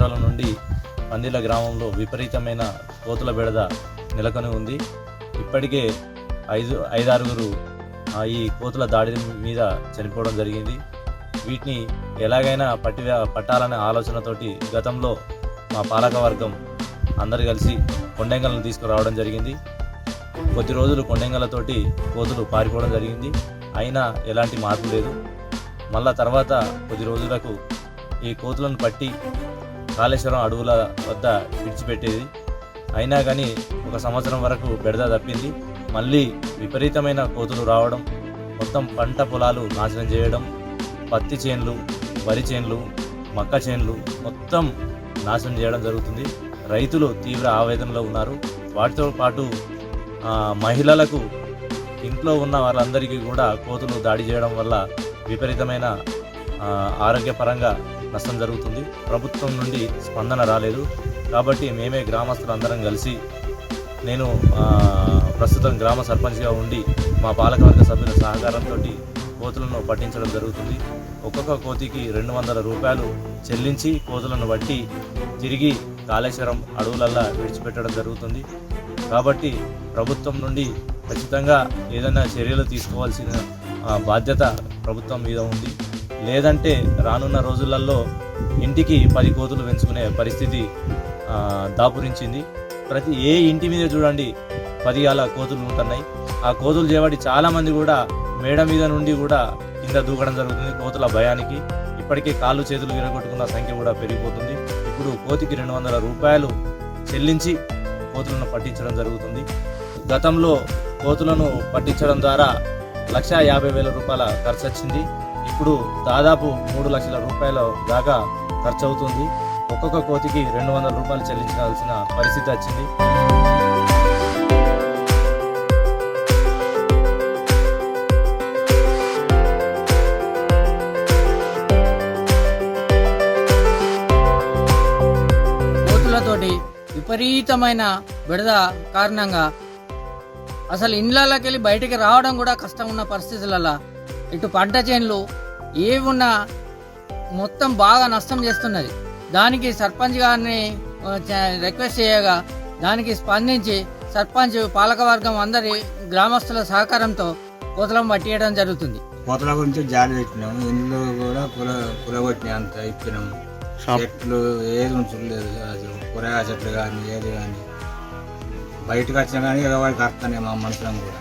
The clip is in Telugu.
సంవత్సరాల నుండి పందిళ్ళ గ్రామంలో విపరీతమైన కోతుల బెడద నెలకొని ఉంది. ఇప్పటికే ఐదారుగురు ఈ కోతుల దాడి మీద చనిపోవడం జరిగింది. వీటిని ఎలాగైనా పట్టాలనే ఆలోచనతోటి గతంలో మా పాలకవర్గం అందరు కలిసి కొండెంగలను తీసుకురావడం జరిగింది. కొద్ది రోజులు కొండెంగలతోటి కోతులు పారిపోవడం జరిగింది. అయినా ఎలాంటి మార్పు లేదు. మళ్ళా తర్వాత కొద్ది రోజులకు ఈ కోతులను పట్టి కాళేశ్వరం అడవుల వద్ద విడిచిపెట్టేది. అయినా కానీ 1 సంవత్సరం వరకు బెడద తప్పింది. మళ్ళీ విపరీతమైన కోతులు రావడం, మొత్తం పంట పొలాలు నాశనం చేయడం, పత్తి చేన్లు, వరి చేన్లు, మక్క చేన్లు మొత్తం నాశనం చేయడం జరుగుతుంది. రైతులు తీవ్ర ఆవేదనలో ఉన్నారు. వాటితో పాటు మహిళలకు, ఇంట్లో ఉన్న వాళ్ళందరికీ కూడా కోతులు దాడి చేయడం వల్ల విపరీతమైన ఆరోగ్యపరంగా నష్టం జరుగుతుంది. ప్రభుత్వం నుండి స్పందన రాలేదు. కాబట్టి మేమే గ్రామస్తులందరం కలిసి, నేను ప్రస్తుతం గ్రామ సర్పంచ్గా ఉండి మా పాలకవర్గ సభ్యుల సహకారంతో కోతులను పట్టించడం జరుగుతుంది. ఒక్కొక్క కోతికి 200 రూపాయలు చెల్లించి కోతులను బట్టి తిరిగి కాళేశ్వరం అడవులల్లా విడిచిపెట్టడం జరుగుతుంది. కాబట్టి ప్రభుత్వం నుండి ఖచ్చితంగా ఏదైనా చర్యలు తీసుకోవాల్సిన బాధ్యత ప్రభుత్వం మీద ఉంది. లేదంటే రానున్న రోజులలో ఇంటికి 10 కోతులు పెంచుకునే పరిస్థితి దాపురించింది. ఏ ఇంటి మీద చూడండి 10 అలా కోతులు ఉంటున్నాయి. ఆ కోతులు చేపట్టి చాలామంది కూడా మేడ మీద నుండి కూడా కింద దూకడం జరుగుతుంది కోతుల భయానికి. ఇప్పటికే కాళ్ళు చేతులు విరగొట్టుకున్న సంఖ్య కూడా పెరిగిపోతుంది. ఇప్పుడు కోతికి 200 రూపాయలు చెల్లించి కోతులను పట్టించడం జరుగుతుంది. గతంలో కోతులను పట్టించడం ద్వారా 1,50,000 రూపాయల ఖర్చు వచ్చింది. ఇప్పుడు దాదాపు 3 లక్షల రూపాయల దాకా ఖర్చు అవుతుంది. ఒక్కొక్క కోతికి 200 రూపాయలు చెల్లించాల్సిన పరిస్థితి వచ్చింది. కోతులతోటి విపరీతమైన బెడద కారణంగా అసలు ఇండ్లలోకి వెళ్ళి బయటికి రావడం కూడా కష్టం ఉన్న పరిస్థితులలో ఇటు పంట చేనులు ఏవి ఉన్నా మొత్తం బాగా నష్టం చేస్తున్నది. దానికి సర్పంచ్ గారిని రిక్వెస్ట్ చేయగా దానికి స్పందించి సర్పంచ్, పాలకవర్గం అందరి గ్రామస్తుల సహకారంతో కోతులను పట్టియడం జరుగుతుంది. కోతల గురించి జాలి పెట్టినాము. ఇండ్లు కూడా పులగొట్టినాయి, అంత ఇప్పినాము. చెట్లు ఏది ఉంచలేదు, అది కూరగాయ చెట్లు కానీ ఏది కానీ బయటకు వచ్చినా కానీ ఎగవాడికి వస్తానే మా మనుషులను కూడా.